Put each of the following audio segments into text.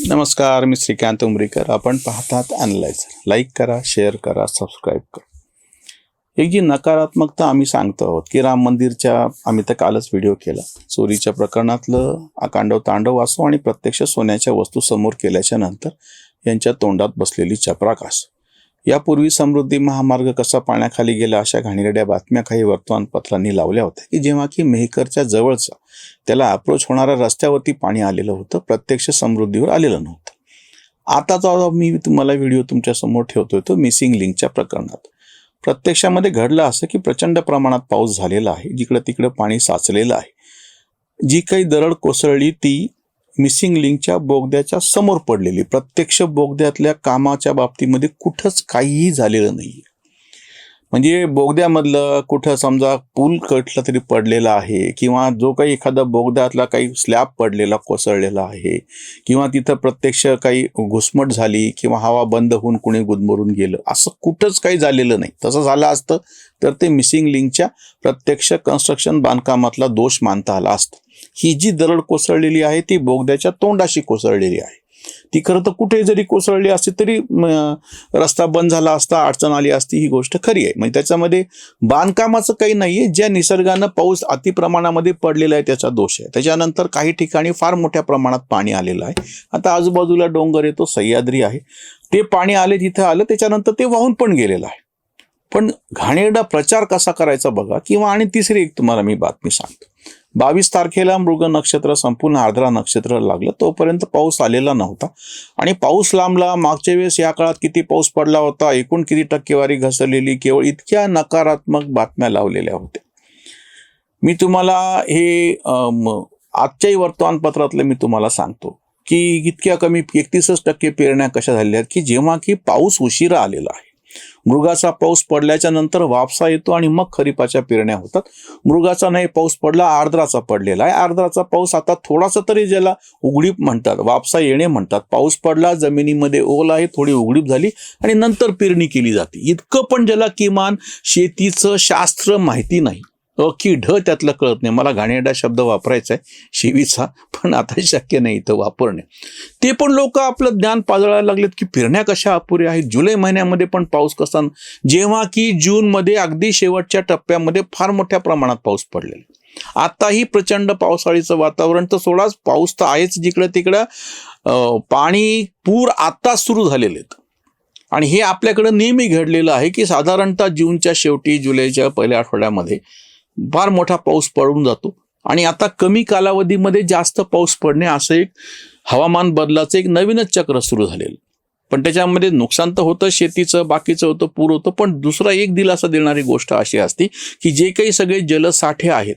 नमस्कार, मी श्रीकांत उमरीकर. आपण पाहतात ॲनलायझर. लाईक करा, शेअर करा, सबस्क्राईब करा. एक जी नकारात्मकता आम्ही सांगतो आहोत की राम मंदिरच्या, आम्ही तर कालच व्हिडिओ केला, चोरीच्या प्रकरणातलं आकांडव तांडव असो आणि प्रत्यक्ष सोन्याच्या वस्तू समोर केल्याच्या नंतर यांच्या तोंडात बसलेली चपराक असो. यापूर्वी समृद्धी महामार्ग कसा पाण्याखाली गेला अशा घाणेरड्या बातम्या काही वर्तमानपत्रांनी लावल्या होत्या की जेव्हा की मेहकरच्या जवळचा त्याला अप्रोच होणाऱ्या रस्त्यावरती पाणी आलेलं होतं, प्रत्यक्ष समृद्धीवर आलेलं नव्हतं. आताचा मी तुम्हाला व्हिडिओ तुमच्या समोर ठेवतोय तो मिसिंग लिंकच्या प्रकरणात. प्रत्यक्षामध्ये घडलं असं की प्रचंड प्रमाणात पाऊस झालेला आहे, जिकडं तिकडं पाणी साचलेलं आहे. जी काही दरड कोसळली ती मिसिंग लिंकच्या बोगद्याच्या समोर पडलेली. प्रत्यक्ष बोगद्यातल्या कामाच्या बाबतीमध्ये कुठंच काहीही झालेलं नाही. म्हणजे बोगद्यामधलं कुठं समजा पूल कटला तरी पडलेला आहे, किंवा जो काही एखादा बोगद्यातला काही स्लॅब पडलेला कोसळलेला आहे, किंवा तिथं प्रत्यक्ष काही घुसमट झाली किंवा हवा बंद होऊन कुणी गुदमरून गेलं, असं कुठंच काही झालेलं नाही. तसं झालं असतं तर ते मिसिंग लिंकच्या प्रत्यक्ष कन्स्ट्रक्शन बांधकामातला दोष मानता आला असता. ही जी दरड कोसळलेली आहे ती बोगद्याच्या तोंडाशी कोसळलेली आहे. ती खरं तर कुठे जरी कोसळली असती तरी रस्ता बंद झाला असता, अडचण आली असती, ही गोष्ट खरी आहे. म्हणजे त्याच्यामध्ये बांधकामाचं काही नाहीये. ज्या निसर्गानं पाऊस अतिप्रमाणामध्ये पडलेला आहे त्याचा दोष आहे. त्याच्यानंतर काही ठिकाणी फार मोठ्या प्रमाणात पाणी आलेलं आहे. आता आजूबाजूला डोंगर आहे, तो सह्याद्री आहे, ते पाणी आले तिथं आलं, त्याच्यानंतर ते वाहून पण गेलेलं आहे. पण घाणेरडा प्रचार कसा करायचा बघा. किंवा आणि तिसरी एक तुम्हाला मी बातमी सांगतो. 22 तारखेला मृग नक्षत्र संपूर्ण आर्द्रा नक्षत्र लागलं, तोपर्यंत पाऊस आलेला नव्हता आणि पाऊस लांबला. मागच्या वेळेस या काळात किती पाऊस पडला होता, एकूण किती टक्केवारी घसरलेली, केवळ इतक्या नकारात्मक बातम्या लावलेल्या होत्या. मी तुम्हाला हे आजच्याही वर्तमानपत्रातलं मी तुम्हाला सांगतो की इतक्या कमी 31% पेरण्या कशा झालेल्या आहेत की जेव्हा की पाऊस उशिरा आलेला आहे. मृगाचा पाऊस पडल्याच्या नंतर वापसा येतो आणि मग खरीपाच्या पेरण्या होतात. मृगाचा नाही पाऊस पडला, आर्द्राचा पडलेला आहे. आर्द्राचा पाऊस आता थोडासा तरी, ज्याला उघडीप म्हणतात, वापसा येणे म्हणतात. पाऊस पडला, जमिनीमध्ये ओल आहे, थोडी उघडीप झाली आणि नंतर पेरणी केली जाते. इतकं पण ज्याला किमान शेतीचं शास्त्र माहिती नाही, की ढ त्यातलं कळत नाही. मला घाणेरडा शब्द वापरायचा आहे, शिवीचा, पण आता शक्य नाही इथं वापरणे. ते पण लोक आपलं ज्ञान पाजळायला लागलेत की पेरण्या कशा अपुऱ्या आहेत. जुलै महिन्यामध्ये पण पाऊस कसा, जेव्हा की जूनमध्ये अगदी शेवटच्या टप्प्यामध्ये फार मोठ्या प्रमाणात पाऊस पडलेला. आताही प्रचंड पावसाळीचं वातावरण तर सोडाच, पाऊस तर आहेच जिकडं तिकडं. पाणी पूर आता सुरू झालेले आहेत आणि हे आपल्याकडं नेहमी घडलेलं आहे की साधारणतः जूनच्या शेवटी, जुलैच्या पहिल्या आठवड्यामध्ये फार मोठा पाऊस पडून जातो आणि आता कमी कालावधीमध्ये जास्त पाऊस पडणे, असं एक हवामान बदलाचं एक नवीनच चक्र सुरू झालेलं. पण त्याच्यामध्ये नुकसान तर होतं शेतीचं, बाकीचं होतं, पूर होतं. पण दुसरा एक दिलासा देणारी गोष्ट अशी असते की जे काही सगळे जलसाठे आहेत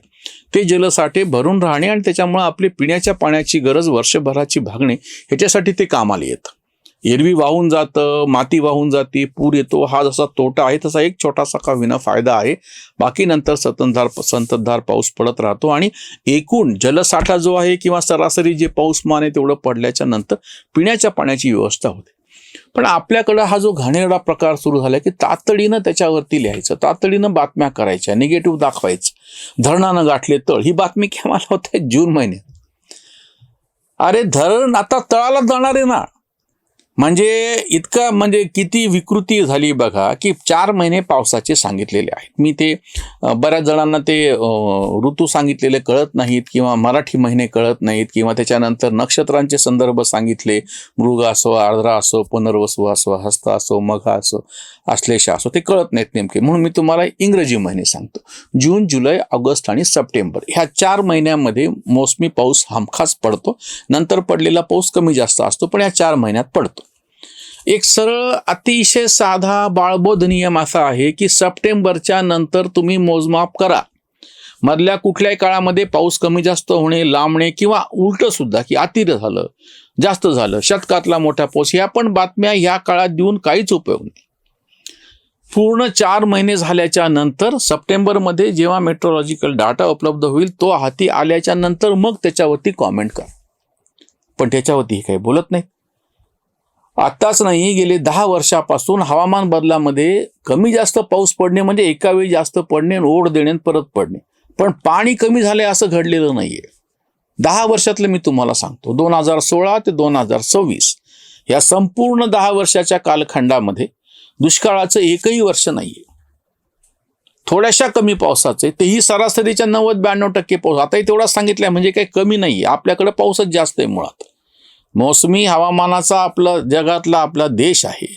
ते जलसाठे भरून राहणे आणि त्याच्यामुळे आपली पिण्याच्या पाण्याची गरज वर्षभराची भागणे, ह्याच्यासाठी ते कामाला येतं. एरवी वाहून जातं, माती वाहून जाते, पूर येतो, हा जसा तोटा आहे तसा एक छोटासा का विना फायदा आहे. बाकी नंतर संततधार पाऊस पडत राहतो आणि एकूण जलसाठा जो आहे किंवा सरासरी जे पाऊसमान आहे तेवढं पडल्याच्या नंतर पिण्याच्या पाण्याची व्यवस्था होते. पण आपल्याकडं हा जो घाणेरडा प्रकार सुरू झाला की तातडीनं त्याच्यावरती लिहायचं, तातडीनं बातम्या करायच्या, निगेटिव्ह दाखवायचं. धरणानं गाठले तळ, ही बातमी केव्हा होते? जून महिन्यात. अरे धरण आता तळाला जाणार आहे ना. म्हणजे इतका, म्हणजे किती विकृती झाली बघा की 4 महिने पावसाचे सांगितलेले आहेत. मी ते बऱ्याच जणांना ते ऋतू सांगितलेले कळत नाहीत किंवा मराठी महिने कळत नाहीत किंवा त्याच्यानंतर नक्षत्रांचे संदर्भ सांगितले, मृग असो, आर्द्रा असो, पुनर्वसू असो, हस्त असो, मघा असो, आश्लेषा असो, ते कळत नाहीत नेमके. म्हणून मी तुम्हाला इंग्रजी महिने सांगतो. जून, जुलै, ऑगस्ट आणि सप्टेंबर ह्या 4 महिन्यामध्ये मोसमी पाऊस हमखास पडतो. नंतर पडलेला पाऊस कमी जास्त असतो, पण या 4 महिन्यात पडतो. एक सरळ अतिशय साधा बाळबोध नियम असा आहे की सप्टेंबरच्या नंतर तुम्ही मोजमाप करा. मधल्या कुठल्याही काळामध्ये पाऊस कमी जास्त होणे, लांबणे किंवा उलट सुद्धा की अतिर झालं, जास्त झालं, शतकातला मोठा पाऊस, ह्या पण बातम्या ह्या काळात देऊन काहीच उपयोग नाही. पूर्ण 4 महिने झाल्याच्या नंतर सप्टेंबरमध्ये जेव्हा मेट्रोलॉजिकल डाटा उपलब्ध होईल तो हाती आल्याच्या नंतर मग त्याच्यावरती कॉमेंट करा. पण त्याच्यावरती काही बोलत नाही. आताच नाही, गेले 10 वर्षापासून हवामान बदलामध्ये कमी जास्त पाऊस पडणे म्हणजे एका वेळी जास्त पडणे, ओढ देणे, परत पडणे. पण पाणी कमी झाले असं घडलेलं नाहीये. 10 वर्षातलं मी तुम्हाला सांगतो, 2016 ते 2026 या संपूर्ण 10 वर्षाच्या कालखंडामध्ये दुष्काळाचं एकही वर्ष नाहीये. थोड्याशा कमी पावसाचे, तेही सरासरीच्या 90-92% पाऊस. आताही तेवढाच सांगितलंय, म्हणजे काही कमी नाहीये. आपल्याकडे पाऊसच जास्त आहे. मुळात मोसमी हवामानाचा जगातला आपला देश आहे.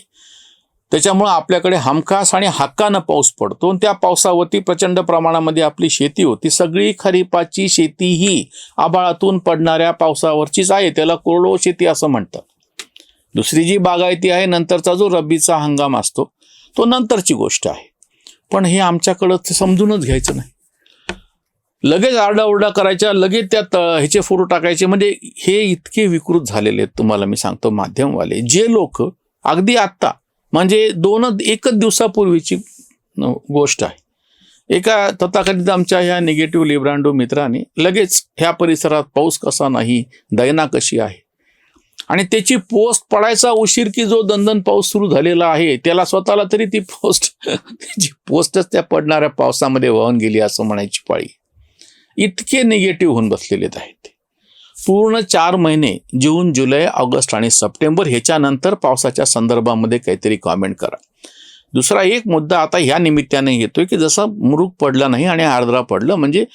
त्याच्यामुळं आपल्याकडे हमखास आणि हक्कानं पाऊस पडतो आणि त्या पावसावरती प्रचंड प्रमाणामध्ये आपली शेती होती. सगळी खरीपाची शेती ही आभाळातून पडणाऱ्या पावसावरचीच आहे. त्याला कोरडवाहू शेती असं म्हणतात. दुसरी जी बागायती आहे, नंतरचा जो रब्बीचा हंगाम असतो, तो नंतरची गोष्ट आहे. पण हे आमच्याकडं समजूनच घ्यायचं नाही. लगेच आरडाओरडा करायच्या, लगेच त्यात ह्याचे फोटो टाकायचे. म्हणजे हे इतके विकृत झालेले आहेत. तुम्हाला मी सांगतो, माध्यमवाले जे लोक अगदी आत्ता म्हणजे एकच दिवसापूर्वीची गोष्ट आहे, एका तथाकथित आमच्या ह्या निगेटिव्ह लिब्रांडो मित्राने लगेच ह्या परिसरात पाऊस कसा नाही, दैना कशी आहे, आणि त्याची पोस्ट पडायचा उशीर की जो दणदण पाऊस सुरू झालेला आहे त्याला स्वतःला तरी ती त्याची पोस्टच त्या पडणाऱ्या पावसामध्ये वाहून गेली असं म्हणायची पाळी. इतके निगेटिव्ह होऊन बसलेले आहेत ते. पूर्ण 4 महिने जून, जुलै, ऑगस्ट आणि सप्टेंबर ह्याच्यानंतर पावसाच्या संदर्भामध्ये काहीतरी कॉमेंट करा. दुसरा एक मुद्दा आता ह्या निमित्ताने येतोय की जसं मुरुग पडला नाही आणि आर्द्रा पडलं, म्हणजे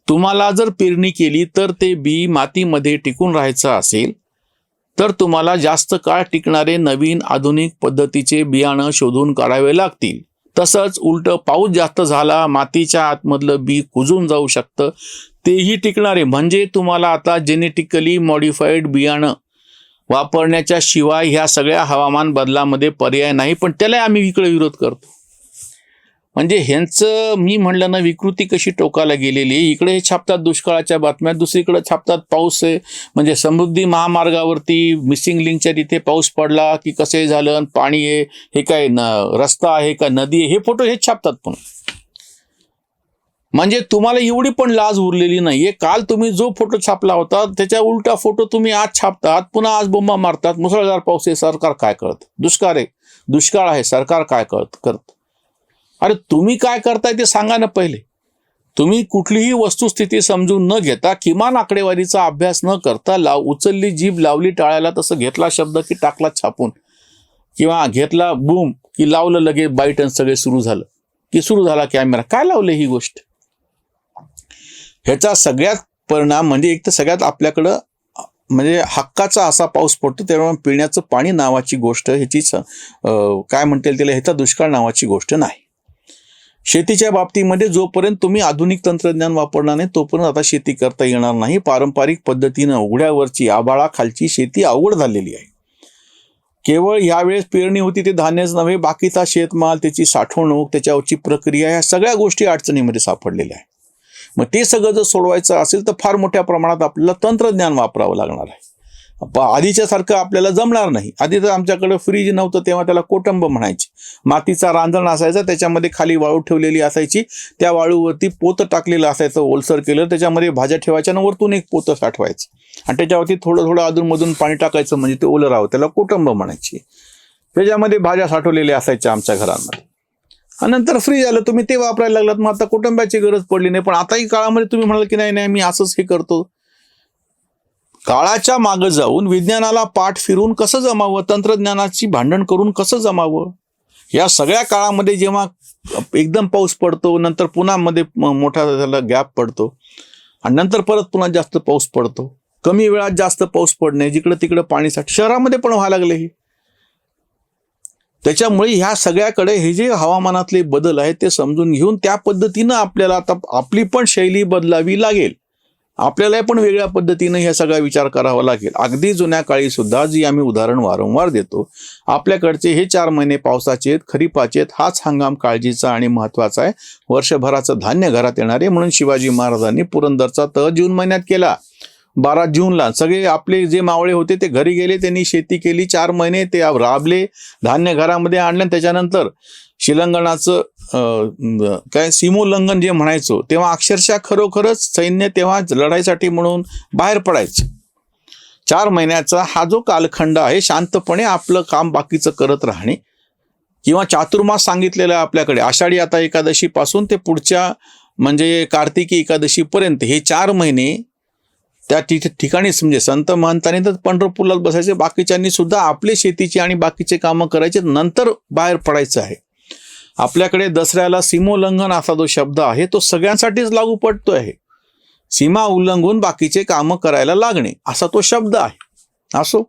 तुम्हाला जर पेरणी केली तर ते बी मातीमध्ये टिकून राहायचं असेल तर तुम्हाला जास्त काळ टिकणारे नवीन आधुनिक पद्धतीचे बियाणं शोधून काढावे लागतील. तसंच उलट पाऊस जास्त झाला, मातीच्या आतमधलं बी कुजून जाऊ शकतं, तेही टिकणारे. म्हणजे तुम्हाला आता जेनेटिकली मॉडिफाईड बियाणं वापरण्याच्या शिवाय ह्या सगळ्या हवामान बदलामध्ये पर्याय नाही. पण त्याला आम्ही इकडे विरोध करतो. म्हणजे ह्यांचं मी म्हणलं ना, विकृती कशी टोकाला गेलेली. इकडे छापतात दुष्काळाच्या बातम्या, दुसरीकडे छापतात पाऊस आहे, म्हणजे समृद्धी महामार्गावरती मिसिंग लिंकच्या तिथे पाऊस पडला की कसे झालं, पाणी आहे, हे काय रस्ता आहे का नदी आहे, हे फोटो हेच छापतात. पण म्हणजे तुम्हाला एवढी पण लाज उरलेली नाहीये. काल तुम्ही जो फोटो छापला होता त्याच्या उलटा फोटो तुम्ही आज छापतात, पुन्हा आज बोंबा मारतात. मुसळधार पाऊस आहे, सरकार काय करत, दुष्काळ आहे, सरकार काय करत. अरे तुम्ही काय करताय ते सांगा ना पहिले. तुम्ही कुठलीही वस्तुस्थिती समजून न घेता, किमान आकडेवारीचा अभ्यास न करता, उचलली जीभ लावली टाळायला, तसं घेतला शब्द की टाकला छापून, किंवा घेतला बूम की लावलं लगेच बाईट, सगळे सुरू झाला कॅमेरा. काय लावलं ही गोष्ट? ह्याचा सगळ्यात परिणाम म्हणजे एक तर सगळ्यात आपल्याकडं म्हणजे हक्काचा असा पाऊस पडतो, त्यामुळे पिण्याचं पाणी नावाची गोष्ट ह्याचीच काय म्हणता येईल त्याला, ह्याचा दुष्काळ नावाची गोष्ट नाही. शेतीच्या बाबतीमध्ये जोपर्यंत तुम्ही आधुनिक तंत्रज्ञान वापरणार नाही तोपर्यंत आता शेती करता येणार नाही. पारंपरिक पद्धतीनं उघड्यावरची आभाळाखालची शेती अवघड झालेली आहे. केवळ यावेळेस पेरणी होती ते धान्यच नव्हे, बाकीचा शेतमाल, त्याची साठवणूक, त्याच्यावरची प्रक्रिया, ह्या सगळ्या गोष्टी अडचणीमध्ये सापडलेल्या आहेत. मग ते सगळं जर सोडवायचं असेल तर फार मोठ्या प्रमाणात आपल्याला तंत्रज्ञान वापरावं लागणार आहे. आधीच्या सारखं आपल्याला जमणार नाही. आधी तर आमच्याकडे फ्रीज नव्हतं, तेव्हा त्याला कोटंब म्हणायचे. मातीचा रांजण असायचा, त्याच्यामध्ये खाली वाळू ठेवलेली असायची, त्या वाळूवरती पोतं टाकलेलं असायचं, ओलसर केलं, त्याच्यामध्ये भाज्या ठेवायच्या आणि वरतून एक पोतं साठवायचं आणि त्याच्यावरती थोडं थोडं अधूनमधून पाणी टाकायचं, म्हणजे ते ओलं राहावं, त्याला कोटंब म्हणायची. त्याच्यामध्ये भाज्या साठवलेल्या असायच्या आमच्या घरांमध्ये. आणि नंतर फ्रीज आलं, तुम्ही ते वापरायला लागलात, मग आता कुटुंबाची गरज पडली नाही. पण आताही काळामध्ये तुम्ही म्हणाल की नाही मी असंच हे करतो. काळाच्या मागं जाऊन विज्ञानाला पाठ फिरून कसं जमावं, तंत्रज्ञानाची भांडण करून कसं जमावं, या सगळ्या काळामध्ये जेव्हा एकदम पाऊस पडतो, नंतर पुन्हा मध्ये मोठा झाला गॅप पडतो आणि नंतर परत पुन्हा जास्त पाऊस पडतो, कमी वेळात जास्त पाऊस पडणे, जिकडं तिकडं पाणीसाठी शहरामध्ये पण व्हायला लागले हे. त्याच्यामुळे ह्या सगळ्याकडे हे जे हवामानातले बदल आहेत ते समजून घेऊन त्या पद्धतीनं आपल्याला आता आपली पण शैली बदलावी लागेल. आपल्याला पण वेगळ्या पद्धतीनं ह्या सगळा विचार करावा लागेल. अगदी जुन्या काळी सुद्धा जी आम्ही उदाहरण वारंवार देतो, आपल्याकडचे हे 4 महिने पावसाचे आहेत, खरीपाचे आहेत, हाच हंगाम काळजीचा आणि महत्वाचा आहे. वर्षभराचं धान्य घरात येणार आहे म्हणून शिवाजी महाराजांनी पुरंदरचा तह जून महिन्यात केला. 12 जूनला सगळे आपले जे मावळे होते ते घरी गेले, त्यांनी शेती केली, 4 महिने ते राबले, धान्य घरामध्ये आणलं. त्याच्यानंतर शिलंगणाचं काय सीमोल्लंघन जे म्हणायचो, तेव्हा अक्षरशः खरोखरच सैन्य तेव्हा लढाईसाठी म्हणून बाहेर पडायचं. 4 महिन्याचा हा जो कालखंड आहे, शांतपणे आपलं काम बाकीचं करत राहणे, किंवा चातुर्मास सांगितलेला आपल्याकडे आषाढी आता एकादशी पासून ते पुढच्या म्हणजे कार्तिकी एकादशी पर्यंत हे 4 महिने त्या ठिकाणीच म्हणजे संत महंतांनी तर पंढरपूरलाच बसायचे, बाकीच्यांनी सुद्धा आपली शेतीची आणि बाकीचे कामं करायचे, नंतर बाहेर पडायचं आहे. आपल्याकडे दसऱ्याला सीमोल्लंघन असा जो शब्द आहे तो सगळ्यांसाठीच लागू पडतो आहे. सीमा उल्लंघून बाकीचे कामं करायला लागणे असा तो शब्द आहे. असो,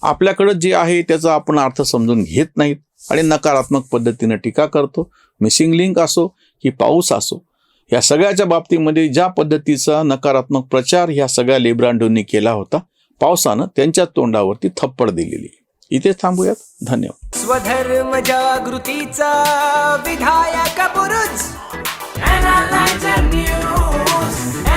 आपल्याकडं जे आहे त्याचा आपण अर्थ समजून घेत नाहीत आणि नकारात्मक पद्धतीनं टीका करतो. मिसिंग लिंक असो की पाऊस असो, या सगळ्याच्या बाबतीमध्ये ज्या पद्धतीचा नकारात्मक प्रचार ह्या सगळ्या लेब्रांडोंनी केला होता, पावसानं त्यांच्या तोंडावरती थप्पड दिलेली. इथे थांबूयात. धन्यवाद. स्वधर्म जागृतीचा विधायक बुरुज. Analyzer News.